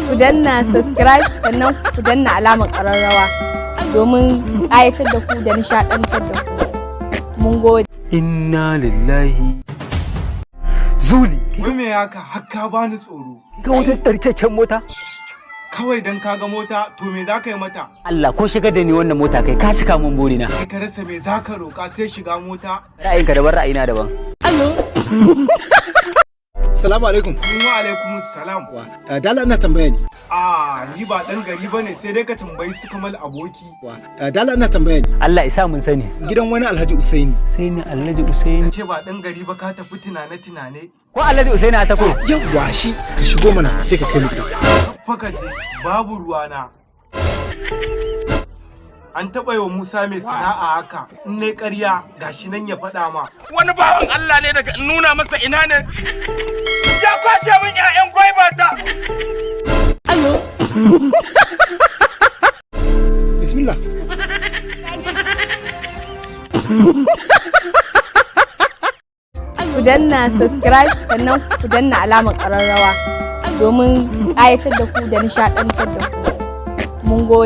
ku danna subscribe sannan ku danna alamar ƙararrawa domin ƙayatar da ku da nishaɗantar da ku. Mun gode. Inna lillahi. Zuli. Wai me haka har ka bani tsoro? Ga wata ɗarkeken mota? Kawai dan ka ga mota to me za ka yi mata? Allah ko shigar da ni wannan mota kai ka cika min burina. Kai ka rasa me za ka roƙa sai shiga mota? Ra'ayinka daban ra'ayina daban. Salamu alaikum. Wa alaikum salam. Dala ina tambaya ne. Ni ba dan gari bane sai dai ka tambayi su Kamal aboki. Dala ina tambaya ne. Allah isa mun sani. Gidan wani Alhaji Usaini. Sai ni Alhaji Usaini. Ce ba dan gari ba ka tafi tunane. Ko Alhaji Usaini a tako? Yawwa shi ka shigo mana sai ka kai mu gida. Faka je babu ruwana. An taɓa yi wa Musa mai sana'a haka in ne ƙarya gashi nan ya faɗa ma. Wani bawan Allah ne daga nuna masa ina ne ya kwashe min 'ya'yan gwaiba ta. Bismillah. Ku danna subscribe sannan ku danna alamar ƙararrawa domin ƙayatar da ku da nishaɗantar da ku. Mun gode.